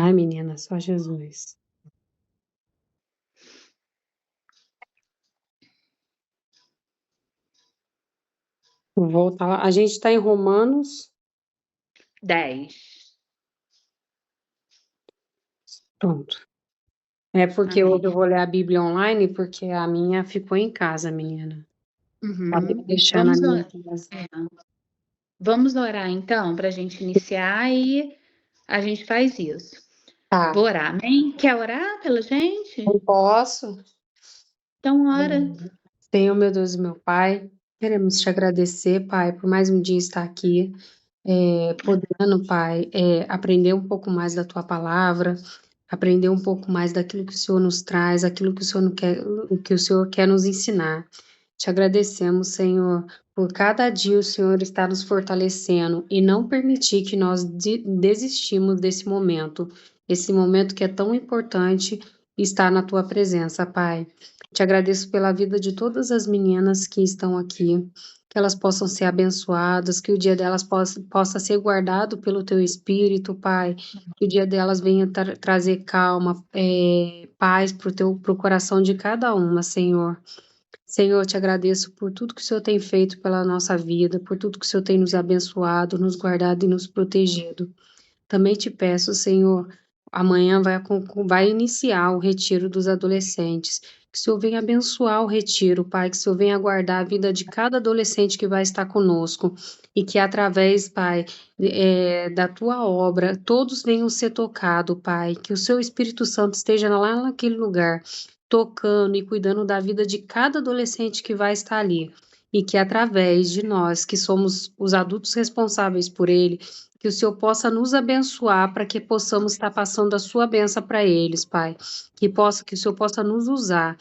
Ai, menina, só Jesus. Vou voltar lá. A gente está em Romanos. 10. Pronto. É porque Amém. hoje eu vou ler a Bíblia online, porque a minha ficou em casa, menina. Acabei Uhum. deixando a minha em casa. Vamos orar, então, para a gente iniciar e a gente faz isso. Tá. Vou orar, amém? Quer orar pela gente? Eu posso? Então, ora. Senhor, meu Deus e meu Pai, queremos te agradecer, Pai, por mais um dia estar aqui, podendo, Pai, aprender um pouco mais da Tua palavra, aprender um pouco mais daquilo que o Senhor nos traz, aquilo que o Senhor quer, o que o Senhor quer nos ensinar. Te agradecemos, Senhor, por cada dia o Senhor está nos fortalecendo e não permitir que nós desistimos desse momento, esse momento que é tão importante estar na Tua presença, Pai. Te agradeço pela vida de todas as meninas que estão aqui, que elas possam ser abençoadas, que o dia delas possa ser guardado pelo Teu Espírito, Pai, que o dia delas venha trazer calma, paz para o coração de cada uma, Senhor. Senhor, eu te agradeço por tudo que o Senhor tem feito pela nossa vida, por tudo que o Senhor tem nos abençoado, nos guardado e nos protegido. Também te peço, Senhor, amanhã vai iniciar o retiro dos adolescentes. Que o Senhor venha abençoar o retiro, Pai, que o Senhor venha guardar a vida de cada adolescente que vai estar conosco e que através, Pai, da tua obra, todos venham ser tocados, Pai, que o seu Espírito Santo esteja lá naquele lugar, tocando e cuidando da vida de cada adolescente que vai estar ali. E que através de nós, que somos os adultos responsáveis por ele, que o Senhor possa nos abençoar para que possamos estar passando a sua bênção para eles, Pai. Que o Senhor possa nos usar,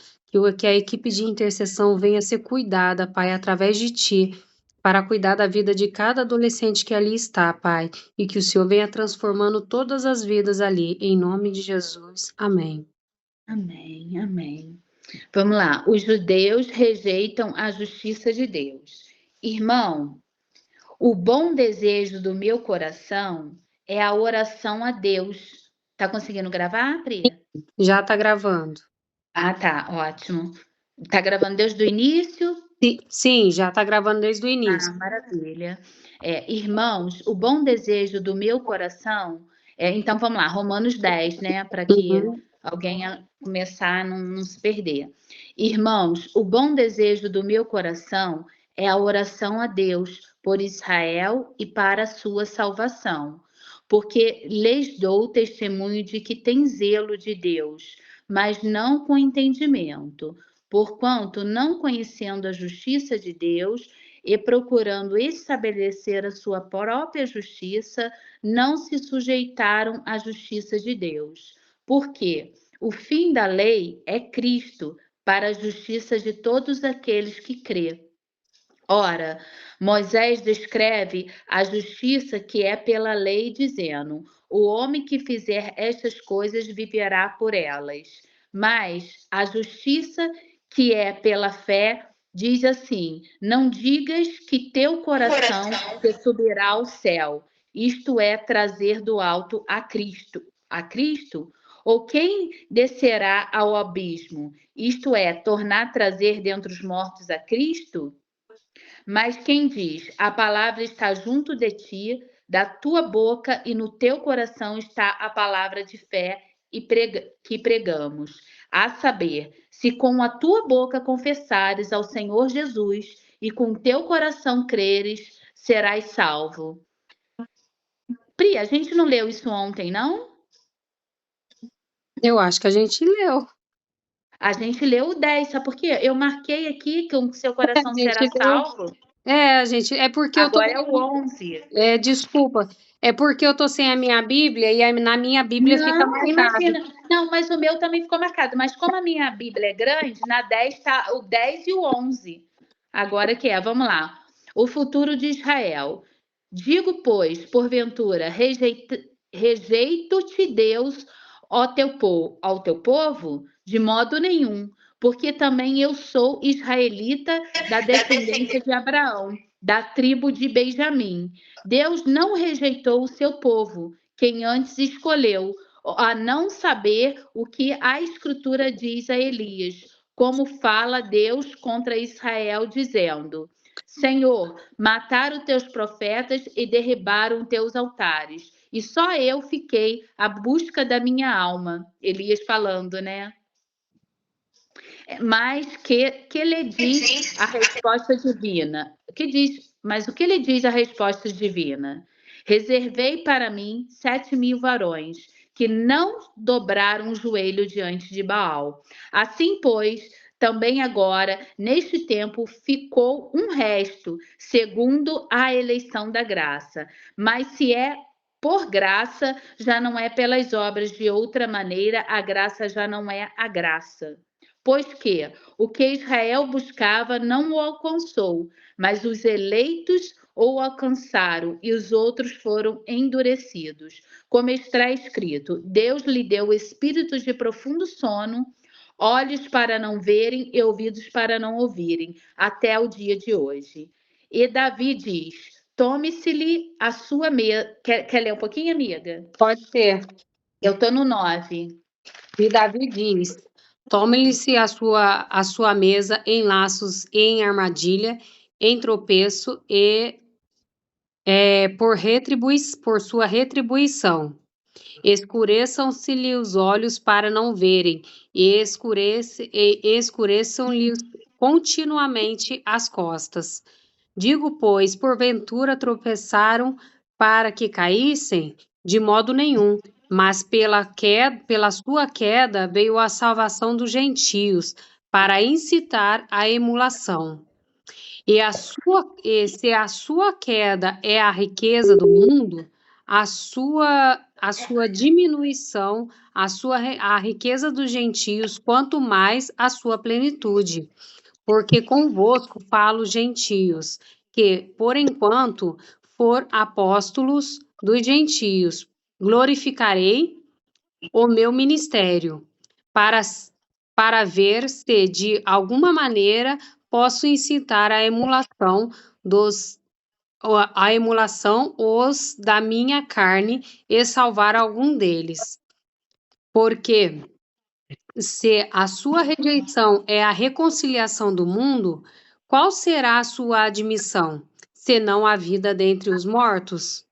que a equipe de intercessão venha ser cuidada, Pai, através de Ti, para cuidar da vida de cada adolescente que ali está, Pai. E que o Senhor venha transformando todas as vidas ali, em nome de Jesus. Amém. Amém, amém. Vamos lá. Os judeus rejeitam a justiça de Deus. Irmão, o bom desejo do meu coração é a oração a Deus. Tá conseguindo gravar, Pri? Já está gravando. Ah, tá, ótimo. Tá gravando desde o início? Sim, já está gravando desde o início. Ah, maravilha. Irmãos, o bom desejo do meu coração então vamos lá, Romanos 10, né? Para que Uhum. alguém começar a não se perder. Irmãos, o bom desejo do meu coração é a oração a Deus por Israel e para a sua salvação, porque lhes dou testemunho de que tem zelo de Deus, mas não com entendimento, porquanto, não conhecendo a justiça de Deus e procurando estabelecer a sua própria justiça, não se sujeitaram à justiça de Deus. Porque o fim da lei é Cristo, para a justiça de todos aqueles que crê. Ora, Moisés descreve a justiça que é pela lei, dizendo: o homem que fizer estas coisas viverá por elas. Mas a justiça que é pela fé diz assim: não digas que teu coração te subirá ao céu, isto é, trazer do alto a Cristo. A Cristo? Ou quem descerá ao abismo? Isto é, tornar trazer dentre os mortos a Cristo? Mas quem diz, a palavra está junto de ti, da tua boca e no teu coração está a palavra de fé que pregamos. A saber, se com a tua boca confessares ao Senhor Jesus e com o teu coração creres, serás salvo. Pri, a gente não leu isso ontem, não? Eu acho que a gente leu. A gente leu o 10, sabe por quê? Eu marquei aqui que o seu A coração será gente leu. salvo. É porque eu tô. Agora é o 11. Desculpa, é porque eu tô sem a minha Bíblia e na minha Bíblia fica Não, marcado. imagina. Não, mas o meu também ficou marcado. Mas como a minha Bíblia é grande, na 10 está o 10 e o 11. Agora que é, vamos lá. O futuro de Israel. Digo, pois, porventura, rejeito-te Deus ao teu povo? De modo nenhum, porque também eu sou israelita da descendência de Abraão, da tribo de Benjamim. Deus não rejeitou o seu povo, quem antes escolheu, a não saber o que a Escritura diz a Elias, como fala Deus contra Israel, dizendo: Senhor, mataram teus profetas e derribaram teus altares, e só eu fiquei à busca da minha alma. Elias falando, né? Mas que lhe diz a resposta divina? Que diz, mas o que lhe diz a resposta divina? Reservei para mim 7.000 varões que não dobraram o joelho diante de Baal. Assim, pois, também agora, neste tempo, ficou um resto, segundo a eleição da graça. Mas se é por graça, já não é pelas obras, de outra maneira, a graça já não é a graça. Pois que o que Israel buscava não o alcançou, mas os eleitos o alcançaram e os outros foram endurecidos. Como está escrito: Deus lhe deu espíritos de profundo sono, olhos para não verem e ouvidos para não ouvirem, até o dia de hoje. E Davi diz: tome-se-lhe a sua mesa. Quer ler um pouquinho, amiga? Pode ser. Eu estou no 9. E Davi diz: tome-lhe-se a sua mesa em laços, em armadilha, em tropeço e por sua retribuição. Escureçam-se-lhe os olhos para não verem, e escureçam-lhe continuamente as costas. Digo, pois, porventura tropeçaram para que caíssem? De modo nenhum, mas pela sua queda veio a salvação dos gentios, para incitar a emulação. E se a sua queda é a riqueza do mundo, a sua diminuição, a riqueza dos gentios, quanto mais a sua plenitude. Porque convosco falo, gentios, que, por enquanto, for apóstolos dos gentios, glorificarei o meu ministério, para, para ver se, de alguma maneira, posso incitar a emulação os da minha carne e salvar algum deles. Porque se a sua rejeição é a reconciliação do mundo, qual será a sua admissão, senão a vida dentre os mortos?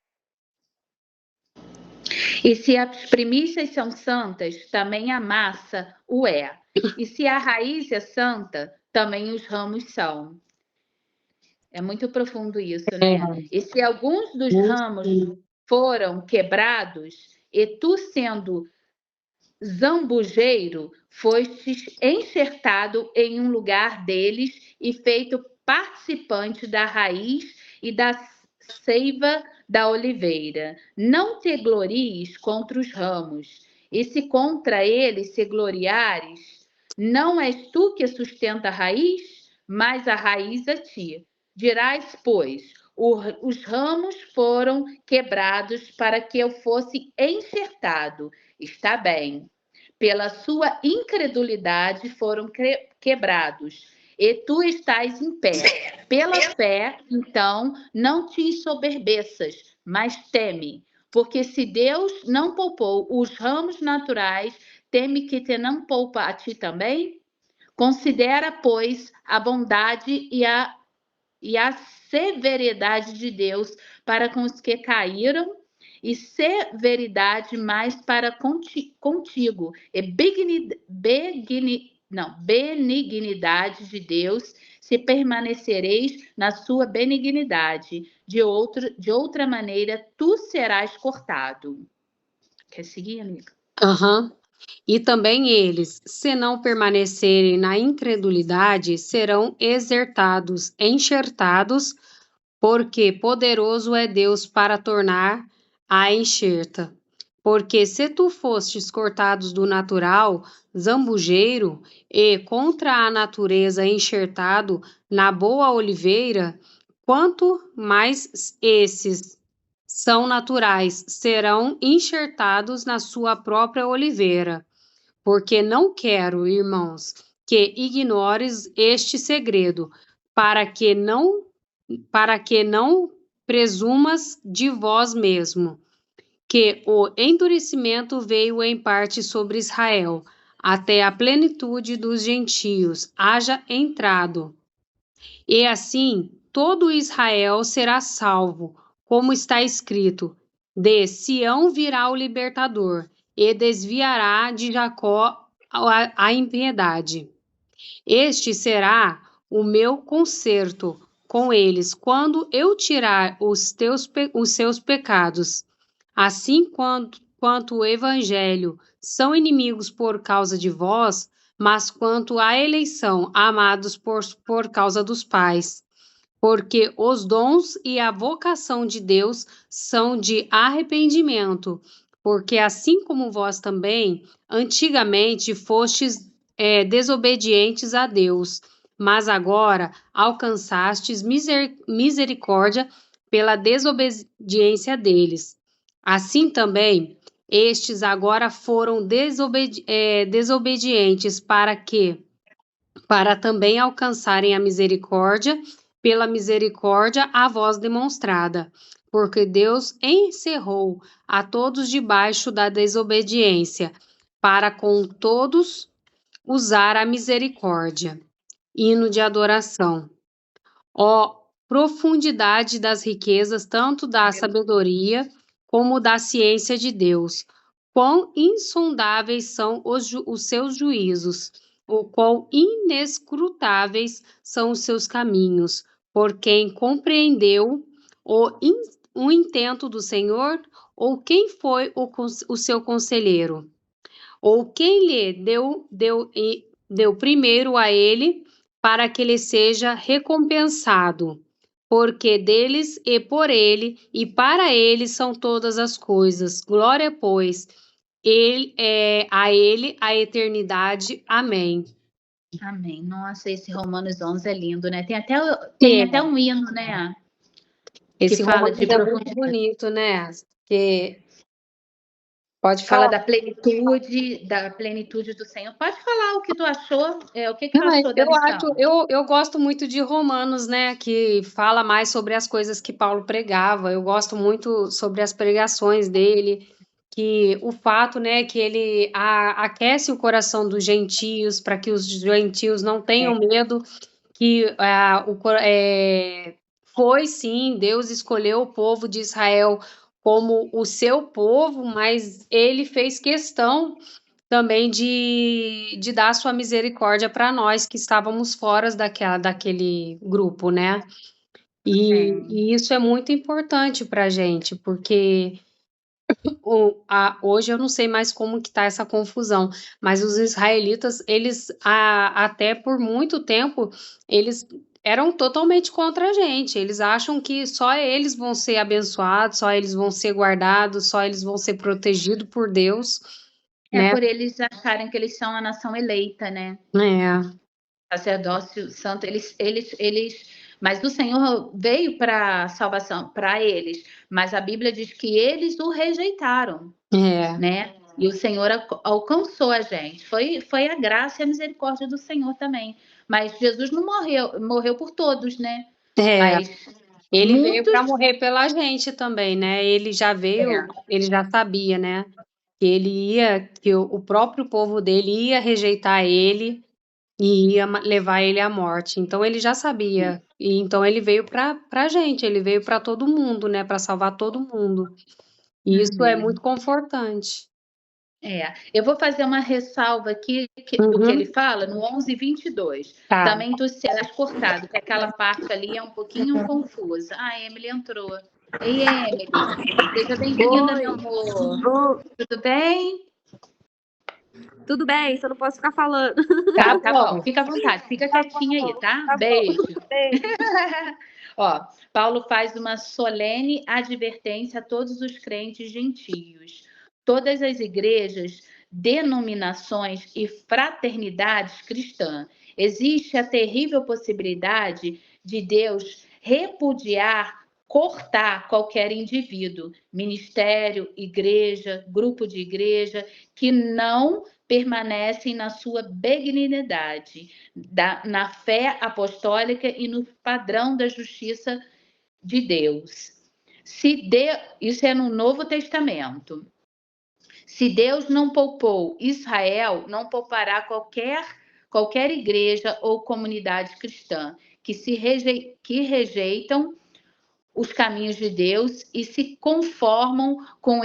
E se as primícias são santas, também a massa o é. E se a raiz é santa, também os ramos são. É muito profundo isso, né? E se alguns dos ramos foram quebrados, e tu, sendo zambujeiro, fostes enxertado em um lugar deles e feito participante da raiz e da seiva da oliveira. Não te glories contra os ramos, e se contra eles se gloriares, não és tu que sustenta a raiz, mas a raiz a ti. Dirás, pois, os ramos foram quebrados para que eu fosse enxertado. Está bem. Pela sua incredulidade foram quebrados, e tu estás em pé. Pela fé, então, não te ensoberbeças, mas teme. Porque se Deus não poupou os ramos naturais, teme que te não poupa a ti também? Considera, pois, a bondade e a severidade de Deus para com os que caíram, e severidade mais para contigo, e benignidade de Deus, se permanecereis na sua benignidade. De outra maneira, tu serás cortado. Quer seguir, amiga? Aham. E também eles, se não permanecerem na incredulidade, serão exertados, enxertados, porque poderoso é Deus para tornar a enxerta. Porque se tu fostes cortados do natural, zambujeiro, e contra a natureza enxertado na boa oliveira, quanto mais esses são naturais, serão enxertados na sua própria oliveira. Porque não quero, irmãos, que ignores este segredo, para que não presumas de vós mesmo, que o endurecimento veio em parte sobre Israel, até a plenitude dos gentios haja entrado. E assim todo Israel será salvo, como está escrito: de Sião virá o libertador, e desviará de Jacó a impiedade. Este será o meu concerto com eles quando eu tirar os seus pecados. Assim quanto o evangelho são inimigos por causa de vós, mas quanto à eleição, amados por causa dos pais. Porque os dons e a vocação de Deus são de arrependimento, porque assim como vós também, antigamente fostes desobedientes a Deus, mas agora alcançastes misericórdia pela desobediência deles. Assim também, estes agora foram desobedientes para também alcançarem a misericórdia, pela misericórdia a vós demonstrada, porque Deus encerrou a todos debaixo da desobediência, para com todos usar a misericórdia. Hino de adoração. Ó profundidade das riquezas, tanto da sabedoria como da ciência de Deus. Quão insondáveis são os seus juízos, o quão inescrutáveis são os seus caminhos. Por quem compreendeu o intento do Senhor, ou quem foi o seu conselheiro? Ou quem lhe deu primeiro a ele, para que ele seja recompensado, porque deles e por ele e para ele são todas as coisas. Glória, pois, a ele a eternidade. Amém. Amém. Nossa, esse Romanos 11 é lindo, né? Tem até um hino, né? Esse que fala Romanos de é muito profundidade. bonito, né? Que pode Fala falar. da plenitude do Senhor. Pode falar o que tu achou, o que tu Não, achou da lição? eu gosto muito de Romanos, né, que fala mais sobre as coisas que Paulo pregava. Eu gosto muito sobre as pregações dele, que o fato, né, que ele aquece o coração dos gentios para que os gentios não tenham medo, que foi sim, Deus escolheu o povo de Israel como o seu povo, mas ele fez questão também de dar a sua misericórdia para nós que estávamos fora daquele grupo, né? Sim. E isso é muito importante para a gente, porque hoje eu não sei mais como que está essa confusão, mas os israelitas, eles até por muito tempo, eles eram totalmente contra a gente. Eles acham que só eles vão ser abençoados, só eles vão ser guardados, só eles vão ser protegidos por Deus, É né? por eles acharem que eles são a nação eleita, né? É. Sacerdócio santo, mas o Senhor veio para salvação para eles, mas a Bíblia diz que eles o rejeitaram, É, né? E o Senhor alcançou a gente. Foi a graça e a misericórdia do Senhor também. Mas Jesus não morreu por todos, né? é. Mas Ele veio muitos, para morrer pela gente também, né? Ele já veio, é, ele já sabia, né? Que o próprio povo dele ia rejeitar ele e ia levar ele à morte. Então ele já sabia. E então ele veio para gente, ele veio para todo mundo, né? Para salvar todo mundo. E isso é uhum. muito confortante. Eu vou fazer uma ressalva aqui do que ele Uhum, fala no 11:22. tá. Também dos céus cortado, que aquela parte ali é um pouquinho confusa. Ah, a Emily entrou. Ei, Emily, seja bem-vinda, meu Oi, amor. ô, Tudo bem? tudo bem, só não posso ficar falando. Tá bom. Fica à vontade, fica quietinha aí, tá? Tá bom. Beijo. Beijo. Ó, Paulo faz uma solene advertência a todos os crentes gentios. Todas as igrejas, denominações e fraternidades cristãs. Existe a terrível possibilidade de Deus repudiar, cortar qualquer indivíduo, ministério, igreja, grupo de igreja, que não permanecem na sua benignidade, na fé apostólica e no padrão da justiça de Deus. Isso é no Novo Testamento. Se Deus não poupou Israel, não poupará qualquer igreja ou comunidade cristã que rejeitam os caminhos de Deus e se conformam com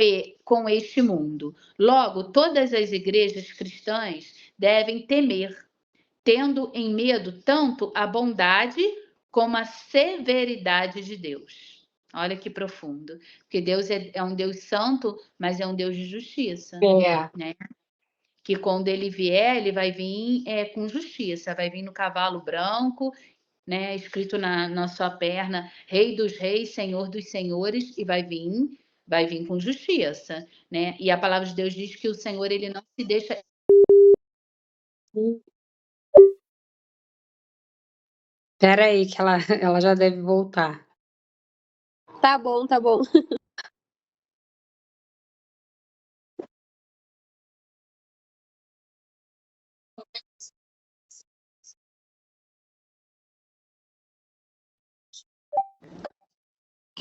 este mundo. Logo, todas as igrejas cristãs devem temer, tendo em medo tanto a bondade como a severidade de Deus. Olha que profundo. Porque Deus é um Deus santo, mas é um Deus de justiça. Né? Que quando ele vier, ele vai vir com justiça, vai vir no cavalo branco, né? Escrito na sua perna, Rei dos Reis, Senhor dos Senhores, e vai vir com justiça. Né? E a palavra de Deus diz que o Senhor ele não se deixa. Espera aí, que ela já deve voltar. Tá bom, tá bom.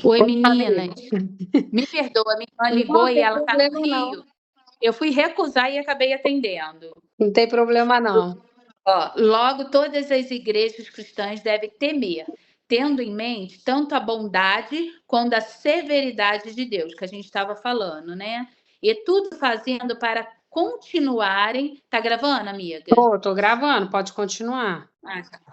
Oi, meninas. Me perdoa, minha irmã ligou e ela tá no Rio. Não. Eu fui recusar e acabei atendendo. Não tem problema, não. Logo, todas as igrejas cristãs devem temer, tendo em mente tanto a bondade quanto a severidade de Deus, que a gente estava falando, né? E tudo fazendo para continuarem. Tá gravando, amiga? Tô gravando, pode continuar.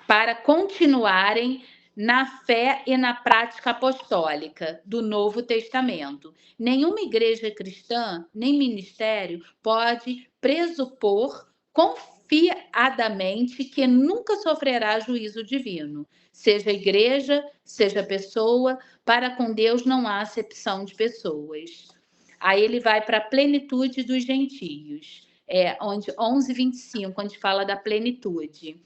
Para continuarem na fé e na prática apostólica do Novo Testamento. Nenhuma igreja cristã, nem ministério, pode pressupor confiadamente que nunca sofrerá juízo divino. Seja igreja, seja pessoa, para com Deus não há acepção de pessoas. Aí ele vai para a plenitude dos gentios, onde 11:25, onde fala da plenitude.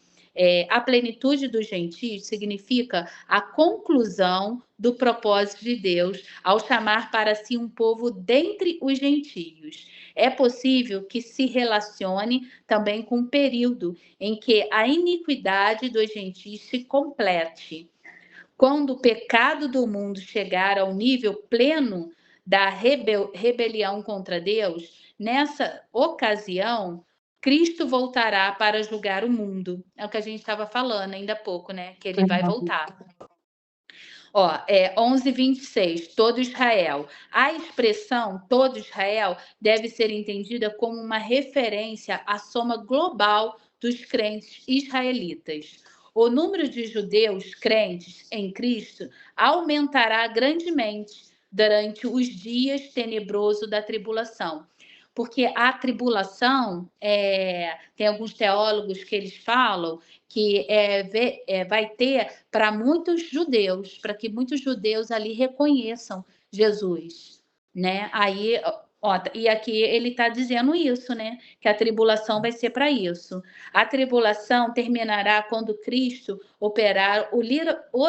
A plenitude dos gentios significa a conclusão do propósito de Deus ao chamar para si um povo dentre os gentios. É possível que se relacione também com um período em que a iniquidade dos gentios se complete. Quando o pecado do mundo chegar ao nível pleno da rebelião contra Deus, nessa ocasião, Cristo voltará para julgar o mundo. É o que a gente estava falando ainda há pouco, né? Que ele vai voltar. 11:26, todo Israel. A expressão todo Israel deve ser entendida como uma referência à soma global dos crentes israelitas. O número de judeus crentes em Cristo aumentará grandemente durante os dias tenebrosos da tribulação. Porque a tribulação, tem alguns teólogos que eles falam que vai ter para muitos judeus, para que muitos judeus ali reconheçam Jesus, né? Aí, e aqui ele está dizendo isso, né? Que a tribulação vai ser para isso. A tribulação terminará quando Cristo operar o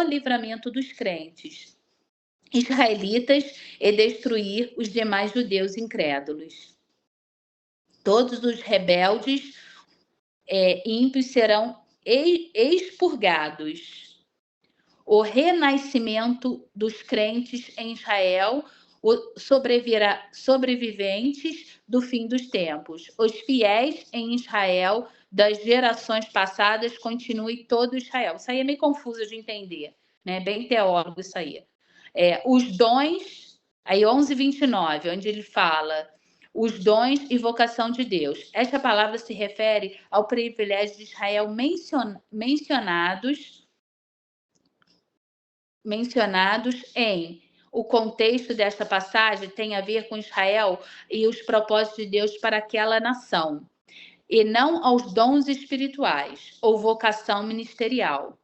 livramento dos crentes israelitas e destruir os demais judeus incrédulos. Todos os rebeldes ímpios serão expurgados. O renascimento dos crentes em Israel, sobreviventes do fim dos tempos. Os fiéis em Israel das gerações passadas continuem todo Israel. Isso aí é meio confuso de entender, né? Bem teólogo isso aí. Os dons, aí 11:29, onde ele fala os dons e vocação de Deus. Esta palavra se refere ao privilégio de Israel mencionados em o contexto desta passagem tem a ver com Israel e os propósitos de Deus para aquela nação, e não aos dons espirituais ou vocação ministerial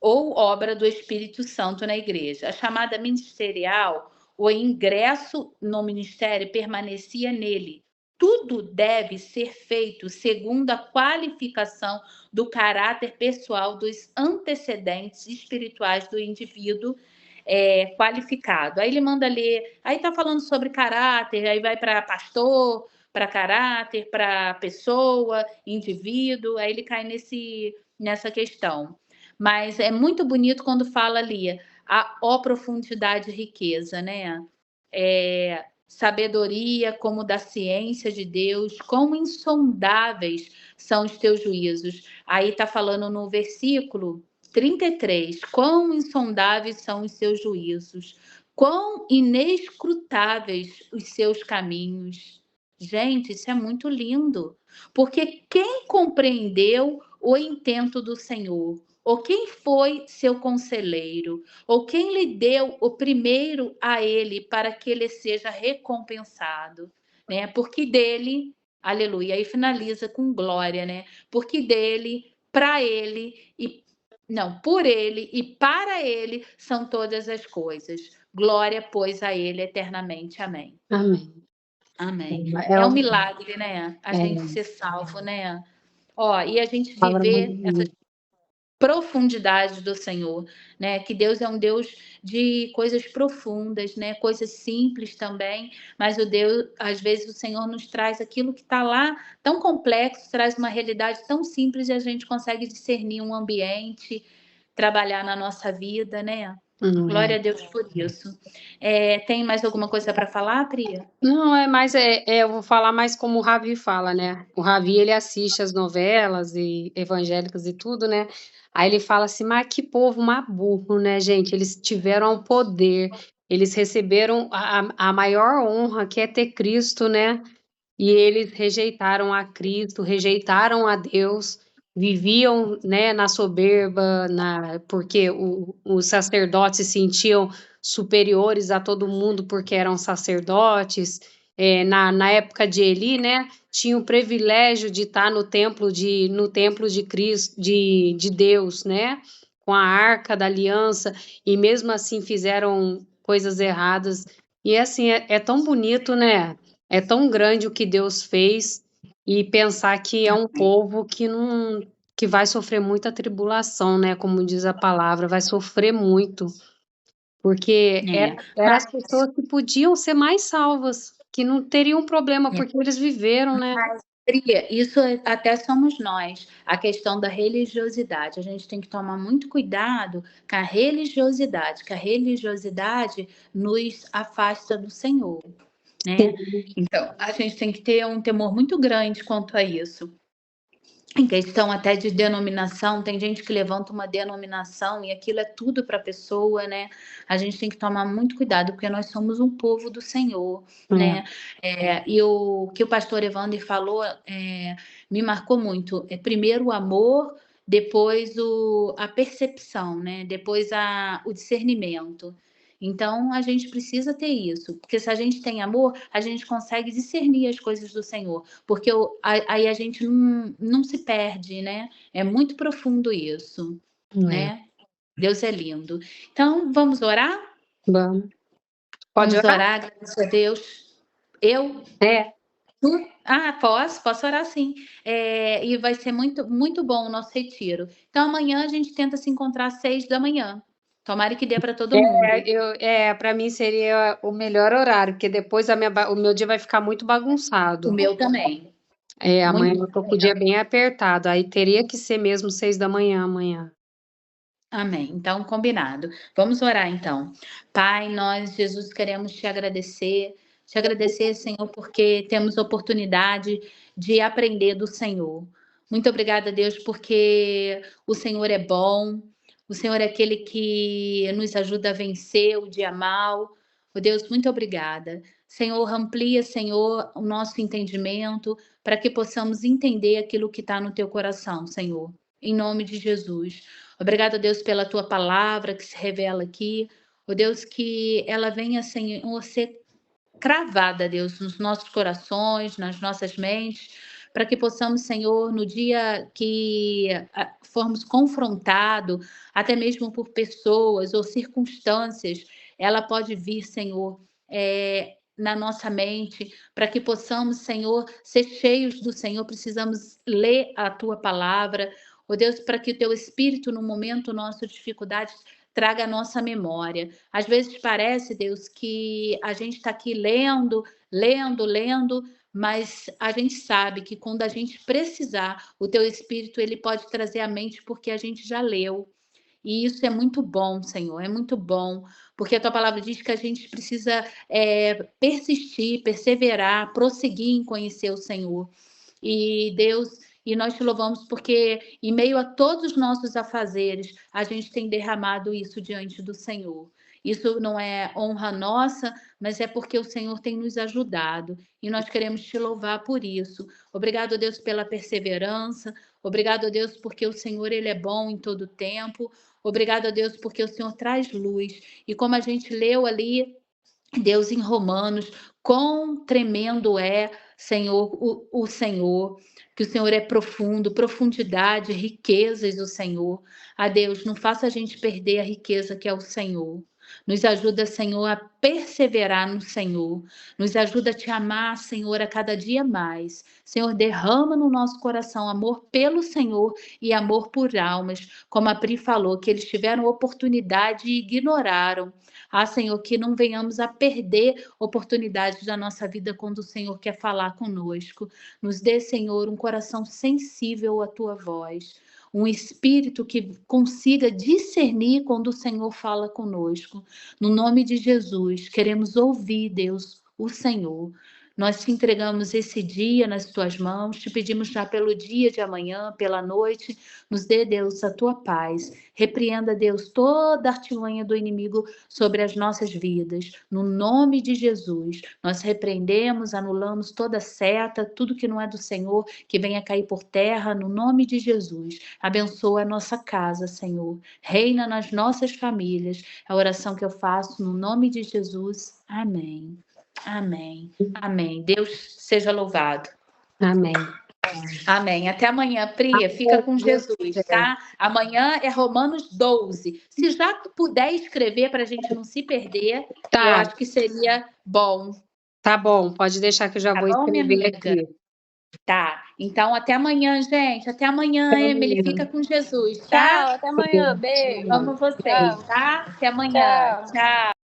ou obra do Espírito Santo na igreja. A chamada ministerial, o ingresso no ministério permanecia nele. Tudo deve ser feito segundo a qualificação do caráter pessoal dos antecedentes espirituais do indivíduo qualificado. Aí ele manda ler, aí está falando sobre caráter, aí vai para pastor, para caráter, para pessoa, indivíduo, aí ele cai nessa questão. Mas é muito bonito quando fala ali Ó profundidade e riqueza, né? Sabedoria como da ciência de Deus, quão insondáveis são os teus juízos. Aí está falando no versículo 33, quão insondáveis são os seus juízos, quão inescrutáveis os seus caminhos. Gente, isso é muito lindo, porque quem compreendeu o intento do Senhor? Ou quem foi seu conselheiro? Ou quem lhe deu o primeiro a ele para que ele seja recompensado? Né? Porque dele, aleluia, aí finaliza com glória, né? Porque dele, para ele e não, por ele e para ele são todas as coisas. Glória, pois, a ele eternamente. Amém. Amém. Amém. É É um uma milagre, né? A gente ser salvo, né? Ó, e a gente palavra muito viver essas bonita. profundidades do Senhor, né? Que Deus é um Deus de coisas profundas, né? Coisas simples também, mas o Deus, às vezes o Senhor nos traz aquilo que está lá tão complexo, traz uma realidade tão simples e a gente consegue discernir um ambiente, trabalhar na nossa vida, né? É. Glória a Deus por isso. Tem mais alguma coisa para falar, Pri? Não, é mais, eu vou falar mais como o Ravi fala, né? O Ravi, ele assiste as novelas e evangélicas e tudo, né? Aí ele fala assim, mas que povo mais burro, né, gente? Eles tiveram o poder, eles receberam a maior honra, que é ter Cristo, né? E eles rejeitaram a Cristo, rejeitaram a Deus, viviam, né, na soberba, porque os sacerdotes se sentiam superiores a todo mundo porque eram sacerdotes. Na época de Eli, né, tinha o privilégio de estar no templo de Cristo, de Deus, né, com a Arca da Aliança, e mesmo assim fizeram coisas erradas. E assim, é tão bonito, né? É tão grande o que Deus fez, e pensar que é um povo que não, que vai sofrer muita tribulação, né? Como diz a palavra, vai sofrer muito, porque eram as pessoas que podiam ser mais salvas, que não teriam problema, porque eles viveram, né? Pri, isso até somos nós, a questão da religiosidade. A gente tem que tomar muito cuidado com a religiosidade, que a religiosidade nos afasta do Senhor, né? Então, a gente tem que ter um temor muito grande quanto a isso. Em questão até de denominação, tem gente que levanta uma denominação e aquilo é tudo para a pessoa, né? A gente tem que tomar muito cuidado, porque nós somos um povo do Senhor, né? E o que o pastor Evander falou me marcou muito. Primeiro o amor, depois a percepção, né? Depois o discernimento. Então, a gente precisa ter isso, porque se a gente tem amor, a gente consegue discernir as coisas do Senhor, porque aí a gente não se perde, né? É muito profundo isso, É. né? Deus é lindo. Então, vamos orar? Vamos. Pode Vamos orar? orar, agradecer a Deus. Eu? Tu? Posso orar sim. E vai ser muito, muito bom o nosso retiro. Então, amanhã a gente tenta se encontrar às 6 da manhã. Tomara que dê para todo mundo. Para mim seria o melhor horário, porque depois o meu dia vai ficar muito bagunçado. O meu também. Amanhã Muito eu tô com o dia bem apertado, aí teria que ser mesmo 6 da manhã amanhã. Amém. Então, combinado. Vamos orar então. Pai, nós, Jesus, queremos te agradecer. Te agradecer, Senhor, porque temos oportunidade de aprender do Senhor. Muito obrigada, Deus, porque o Senhor é bom. O Senhor é aquele que nos ajuda a vencer o dia mal. Oh, Deus, muito obrigada. Senhor, amplia, Senhor, o nosso entendimento para que possamos entender aquilo que está no teu coração, Senhor. Em nome de Jesus. Obrigada, Deus, pela tua palavra que se revela aqui. Ó Deus, que ela venha, Senhor, ser cravada, Deus, nos nossos corações, nas nossas mentes, para que possamos, Senhor, no dia que formos confrontados, até mesmo por pessoas ou circunstâncias, ela pode vir, Senhor, na nossa mente, para que possamos, Senhor, ser cheios do Senhor, precisamos ler a tua palavra, ó Deus, para que o teu Espírito, no momento nosso de dificuldade, traga a nossa memória. Às vezes parece, Deus, que a gente está aqui lendo, mas a gente sabe que quando a gente precisar, o teu Espírito ele pode trazer à mente porque a gente já leu. E isso é muito bom, Senhor, é muito bom, porque a tua palavra diz que a gente precisa persistir, perseverar, prosseguir em conhecer o Senhor. E Deus, e nós te louvamos porque em meio a todos os nossos afazeres, a gente tem derramado isso diante do Senhor. Isso não é honra nossa, mas é porque o Senhor tem nos ajudado e nós queremos te louvar por isso. Obrigado, Deus, pela perseverança. Obrigado, Deus, porque o Senhor ele é bom em todo tempo. Obrigado, Deus, porque o Senhor traz luz. E como a gente leu ali, Deus em Romanos, quão tremendo é, Senhor, o Senhor, que o Senhor é profundo, profundidade, riquezas do Senhor. A Deus, não faça a gente perder a riqueza que é o Senhor. Nos ajuda, Senhor, a perseverar no Senhor. Nos ajuda a te amar, Senhor, a cada dia mais. Senhor, derrama no nosso coração amor pelo Senhor e amor por almas. Como a Pri falou, que eles tiveram oportunidade e ignoraram. Ah, Senhor, que não venhamos a perder oportunidades da nossa vida quando o Senhor quer falar conosco. Nos dê, Senhor, um coração sensível à tua voz. Um espírito que consiga discernir quando o Senhor fala conosco. No nome de Jesus, queremos ouvir, Deus, o Senhor. Nós te entregamos esse dia nas tuas mãos, te pedimos já pelo dia de amanhã, pela noite, nos dê, Deus, a tua paz. Repreenda, Deus, toda a artimanha do inimigo sobre as nossas vidas. No nome de Jesus, nós repreendemos, anulamos toda seta, tudo que não é do Senhor, que venha cair por terra, no nome de Jesus. Abençoa a nossa casa, Senhor. Reina nas nossas famílias. É a oração que eu faço no nome de Jesus. Amém. Amém. Amém. Deus seja louvado. Amém. Amém. Até amanhã, Priya. Fica com Jesus, tá? Amanhã é Romanos 12. Se já puder escrever para a gente não se perder, Tá. eu acho que seria bom. Tá bom, pode deixar que eu já Tá vou bom, minha escrever amiga? aqui. Tá. Então, até amanhã, gente. Até amanhã, Até Emily. amanhã. Fica com Jesus, tá? Tchau, até amanhã. Beijo. Amo vocês, Tchau. tá? Até amanhã. Tchau. Tchau.